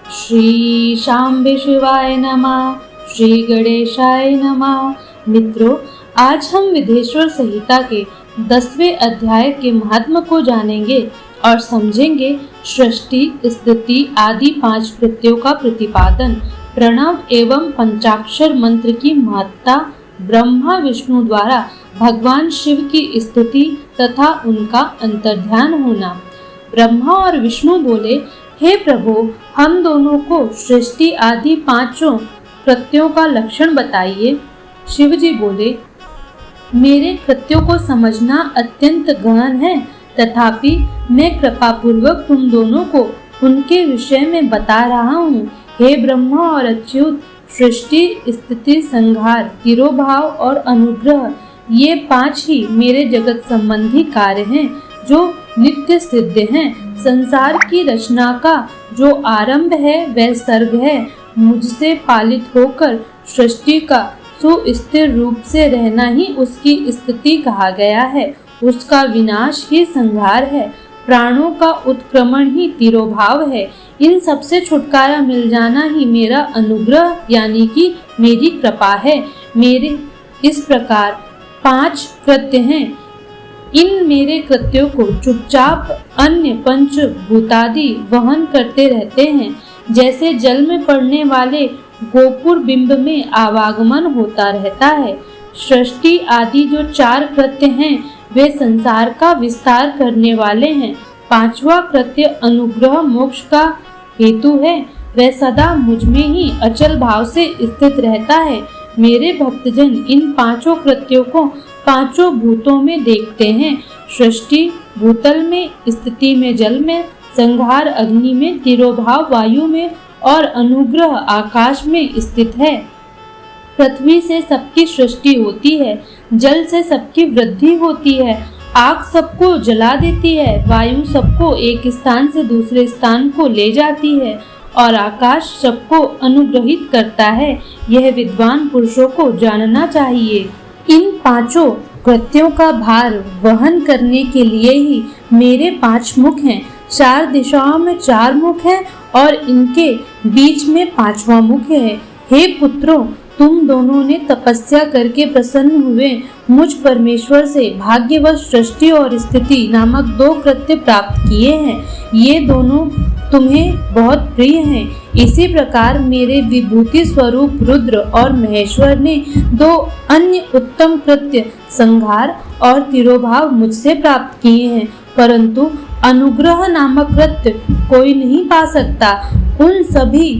श्री शांबे शिवाय नमः। श्री गणेशाय नमः। मित्रों, आज हम विधेश्वर संहिता के 10वें अध्याय के महात्म को जानेंगे और समझेंगे। सृष्टि, स्थिति आदि 5 कृत्यों का प्रतिपादन, प्रणव एवं पंचाक्षर मंत्र की महत्ता, ब्रह्मा विष्णु द्वारा भगवान शिव की स्तुति तथा उनका अंतर्ध्यान होना। ब्रह्मा और विष्णु बोले, हे प्रभु, हम दोनों को सृष्टि आदि 5 कृत्यों का लक्षण बताइए। शिव जी बोले, मेरे कृत्यों को समझना अत्यंत गहन है, तथापि मैं कृपा पूर्वक तुम दोनों को उनके विषय में बता रहा हूँ। हे ब्रह्मा और अच्युत, सृष्टि, स्थिति, संहार, तिरोभाव और अनुग्रह, ये 5 ही मेरे जगत संबंधी कार्य हैं जो नित्य सिद्ध हैं। संसार की रचना का जो आरंभ है वह सर्ग है। मुझसे पालित होकर सृष्टि का सुस्थिर रूप से रहना ही उसकी स्थिति कहा गया है। उसका विनाश ही संहार है। प्राणों का उत्क्रमण ही तिरोभाव है। इन सबसे छुटकारा मिल जाना ही मेरा अनुग्रह यानी कि मेरी कृपा है। मेरे इस प्रकार 5 कृत्य हैं। इन मेरे कृत्यों को चुपचाप अन्य पंच भूतादि वहन करते रहते हैं। जैसे जल में पड़ने वाले गोपुर बिंब में आवागमन होता रहता है। सृष्टि आदि जो 4 कृत्य हैं वे संसार का विस्तार करने वाले हैं। 5वां कृत्य अनुग्रह मोक्ष का हेतु है। वह सदा मुझ में ही अचल भाव से स्थित रहता है। मेरे भक्तजन इन 5 कृत्यों को 5 भूतों में देखते हैं। सृष्टि भूतल में, स्थिति में जल में, संहार अग्नि में, तिरोभाव वायु में और अनुग्रह आकाश में स्थित है। पृथ्वी से सबकी सृष्टि होती है, जल से सबकी वृद्धि होती है, आग सबको जला देती है, वायु सबको एक स्थान से दूसरे स्थान को ले जाती है और आकाश सबको अनुग्रहित करता है। यह विद्वान पुरुषों को जानना चाहिए। इन 5 कृत्यों का भार वहन करने के लिए ही मेरे 5 मुख हैं। 4 दिशाओं में 4 मुख हैं और इनके बीच में 5वां मुख है। हे पुत्रों, तुम दोनों ने तपस्या करके प्रसन्न हुए मुझ परमेश्वर से भाग्यवश सृष्टि और स्थिति नामक 2 कृत्य प्राप्त किए हैं। ये दोनों तुम्हें बहुत प्रिय हैं। इसी प्रकार मेरे विभूति स्वरूप रुद्र और महेश्वर ने 2 अन्य उत्तम कृत्य संहार और तिरोभाव मुझसे प्राप्त किए हैं, परंतु अनुग्रह नामक कृत्य कोई नहीं पा सकता। उन सभी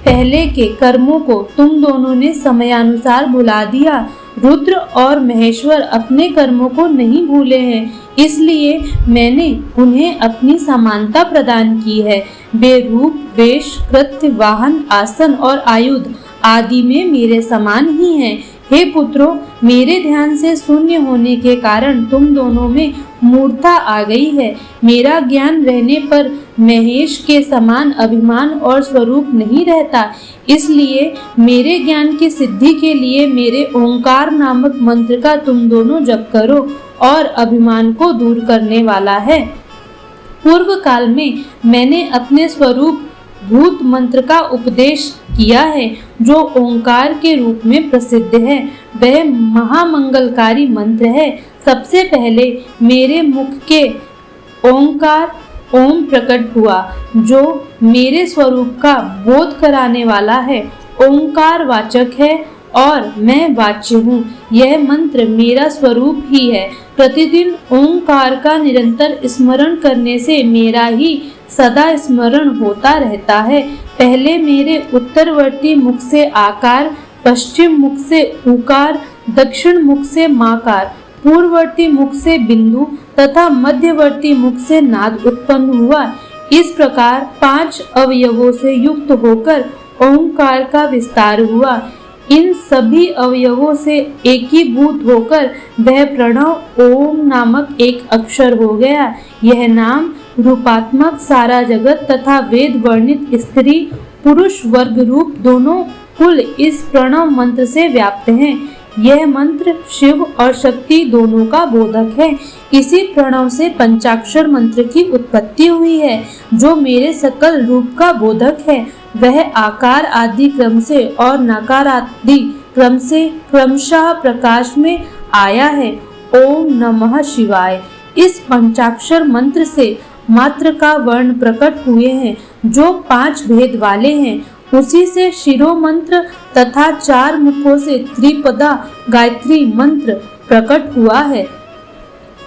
पहले के कर्मों को तुम दोनों ने समयानुसार भुला दिया। रुद्र और महेश्वर अपने कर्मों को नहीं भूले हैं, इसलिए मैंने उन्हें अपनी समानता प्रदान की है। वे रूप, वेश, कृत्य, वाहन, आसन और आयुध आदि में मेरे समान ही हैं। हे पुत्रों, मेरे ध्यान से शून्य होने के कारण तुम दोनों में मूर्छा आ गई है। मेरा ज्ञान रहने पर महेश के समान अभिमान और स्वरूप नहीं रहता, इसलिए मेरे ज्ञान की सिद्धि के लिए मेरे ओंकार नामक मंत्र का तुम दोनों जप करो और अभिमान को दूर करने वाला है। पूर्व काल में मैंने अपने स्वरूप भूत मंत्र का उपदेश किया है, जो ओंकार के रूप में प्रसिद्ध है। वह महामंगलकारी मंत्र है। सबसे पहले मेरे मुख के ओंकार ओम प्रकट हुआ, जो मेरे स्वरूप का बोध कराने वाला है। ओंकार वाचक है और मैं वाच्य हूँ। यह मंत्र मेरा स्वरूप ही है। प्रतिदिन ओंकार का निरंतर स्मरण करने से मेरा ही सदा स्मरण होता रहता है। पहले मेरे उत्तरवर्ती मुख से आकार, पश्चिम मुख से उकार, दक्षिण मुख से माकार, पूर्ववर्ती मुख से बिंदु तथा मध्यवर्ती मुख से नाद उत्पन्न हुआ। इस प्रकार 5 अवयवों से युक्त होकर ओंकार का विस्तार हुआ। इन सभी अवयवों से एकीभूत होकर वह प्रणव ओम नामक एक अक्षर हो गया। यह नाम रूपात्मक सारा जगत तथा वेद वर्णित स्त्री पुरुष वर्ग रूप दोनों कुल इस प्रणव मंत्र से व्याप्त हैं। यह मंत्र शिव और शक्ति दोनों का बोधक है। इसी प्रणव से पंचाक्षर मंत्र की उत्पत्ति हुई है, जो मेरे सकल रूप का बोधक है। वह आकार आदि क्रम से और नकार आदि क्रम से क्रमशः प्रकाश में आया है। ओम नमः शिवाय। इस पंचाक्षर मंत्र से मात्र का वर्ण प्रकट हुए हैं, जो 5 भेद वाले हैं। उसी से शिरो मंत्र तथा 4 मुखों से त्रिपदा गायत्री मंत्र प्रकट हुआ है।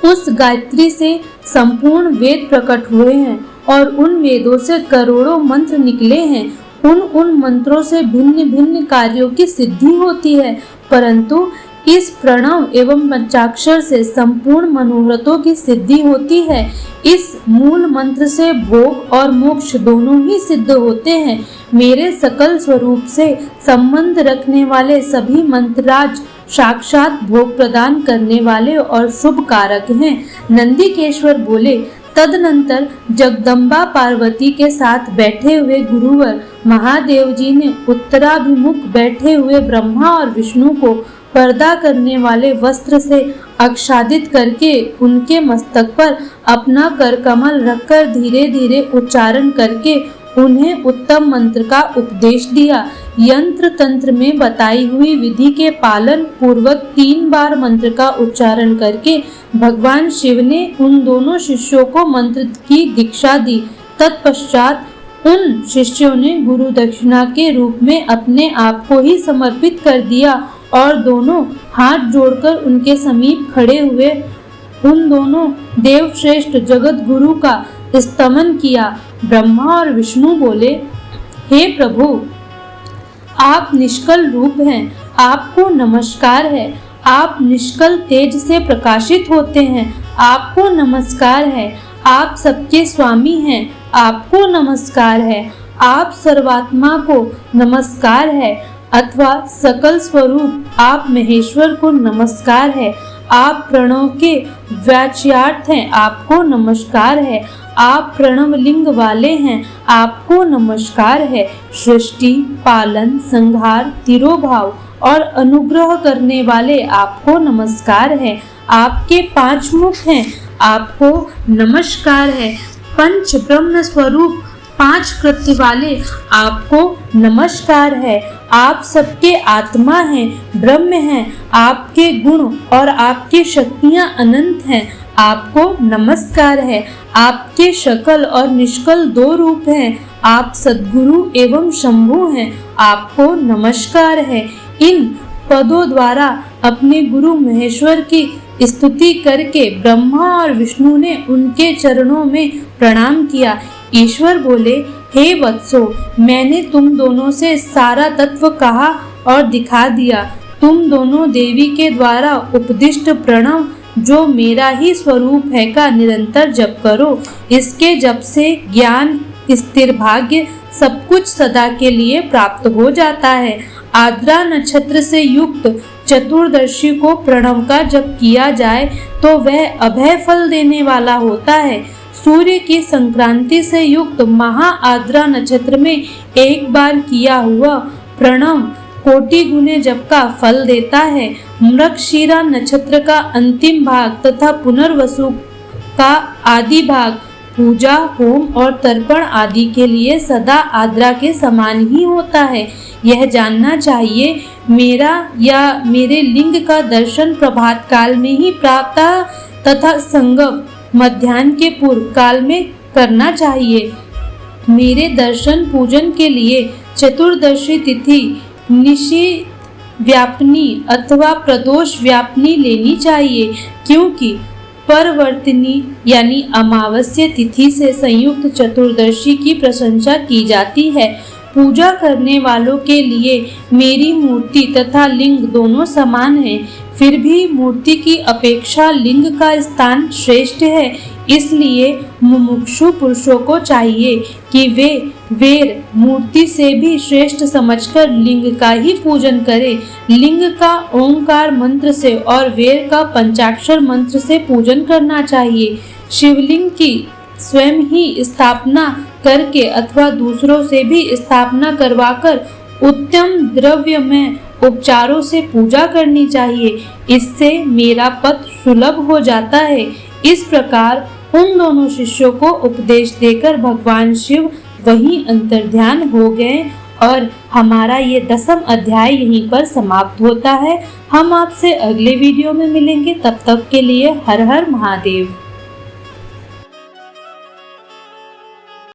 उस गायत्री से संपूर्ण वेद प्रकट हुए हैं और उन वेदों से करोड़ों मंत्र निकले हैं। उन मंत्रों से भिन्न भिन्न कार्यों की सिद्धि होती है, परंतु इस प्रणव एवं पंचाक्षर से संपूर्ण मनोरथों की सिद्धि होती है। इस मूल मंत्र से भोग और मोक्ष दोनों ही सिद्ध होते हैं। मेरे सकल स्वरूप से संबंध रखने वाले सभी मंत्राज साक्षात भोग प्रदान करने वाले और शुभ कारक हैं। नंदिकेश्वर बोले, तदनंतर जगदम्बा पार्वती के साथ बैठे हुए गुरुवर महादेव जी ने उत्तराभिमुख बैठे हुए ब्रह्मा और विष्णु को पर्दा करने वाले वस्त्र से आच्छादित करके उनके मस्तक पर अपना करकमल रखकर धीरे धीरे उच्चारण करके उन्हें उत्तम मंत्र का उपदेश दिया। यंत्र तंत्र में बताई हुई विधि के पालन पूर्वक 3 बार मंत्र का उच्चारण करके भगवान शिव ने उन दोनों शिष्यों को मंत्र की दीक्षा दी। तत्पश्चात उन शिष्यों ने गुरु दक्षिणा के रूप में अपने आप को ही समर्पित कर दिया और दोनों हाथ जोड़कर उनके समीप खड़े हुए उन दोनों देवश्रेष्ठ जगत गुरु का स्तमन किया। ब्रह्मा और विष्णु बोले, हे प्रभु, आप निष्कल रूप हैं, आपको नमस्कार है। आप निष्कल तेज से प्रकाशित होते हैं, आपको नमस्कार है। आप सबके स्वामी हैं, आपको नमस्कार है। आप सर्वात्मा को नमस्कार है, अथवा सकल स्वरूप आप महेश्वर को नमस्कार है। आप प्रणव के वाच्यार्थ हैं, आपको नमस्कार है। आप प्रणव लिंग वाले हैं, आपको नमस्कार है। सृष्टि, पालन, संहार, तिरोभाव और अनुग्रह करने वाले आपको नमस्कार है। आपके 5 मुख हैं, आपको नमस्कार है। पंच ब्रह्म स्वरूप 5 कृत्य वाले आपको नमस्कार है। आप सबके आत्मा हैं, ब्रह्म हैं। आपके गुण और आपकी शक्तियां अनंत हैं, आपको नमस्कार है। आपके शकल और निष्कल 2 रूप हैं। आप सद्गुरु एवं शंभु हैं, आपको नमस्कार है। इन पदों द्वारा अपने गुरु महेश्वर की स्तुति करके ब्रह्मा और विष्णु ने उनके चरणों में प्रणाम किया। ईश्वर बोले, हे वत्सो, मैंने तुम दोनों से सारा तत्व कहा और दिखा दिया। तुम दोनों देवी के द्वारा उपदिष्ट प्रणव, जो मेरा ही स्वरूप है, का निरंतर जप करो। इसके जप से ज्ञान, स्थिर भाग्य, सब कुछ सदा के लिए प्राप्त हो जाता है। आद्रा नक्षत्र से युक्त चतुर्दशी को प्रणव का जप किया जाए तो वह अभय फल देने वाला होता है। सूर्य की संक्रांति से युक्त महा आद्रा नक्षत्र में एक बार किया हुआ प्रणव कोटि गुने जप का फल देता है। मृगशिरा नक्षत्र का अंतिम भाग तथा पुनर्वसु का आदि भाग पूजा, होम और तर्पण आदि के लिए सदा आद्रा के समान ही होता है। यह जानना चाहिए, मेरा या मेरे लिंग का दर्शन प्रभात काल में ही प्राप्त तथा संगम मध्याह्न के पूर्व काल में करना चाहिए। मेरे दर्शन पूजन के लिए चतुर्दशी तिथि निशि व्यापनी अथवा प्रदोष व्यापनी लेनी चाहिए, क्योंकि परवर्तिनी यानी अमावस्या तिथि से संयुक्त चतुर्दशी की प्रशंसा की जाती है। पूजा करने वालों के लिए मेरी मूर्ति तथा लिंग दोनों समान हैं, फिर भी मूर्ति की अपेक्षा लिंग का स्थान श्रेष्ठ है। इसलिए मुमुक्षु पुरुषों को चाहिए कि वे वेर मूर्ति से भी श्रेष्ठ समझकर लिंग का ही पूजन करें। लिंग का ओंकार मंत्र से और वेर का पंचाक्षर मंत्र से पूजन करना चाहिए। शिवलिंग की स्वयं ही स्थापना करके अथवा दूसरों से भी स्थापना करवाकर उत्तम द्रव्य में उपचारों से पूजा करनी चाहिए, इससे मेरा पथ सुलभ हो जाता है। इस प्रकार उन दोनों शिष्यों को उपदेश देकर भगवान शिव वहीं अंतर्ध्यान हो गए और हमारा ये 10वां अध्याय यहीं पर समाप्त होता है। हम आपसे अगले वीडियो में मिलेंगे, तब तक के लिए हर हर महादेव।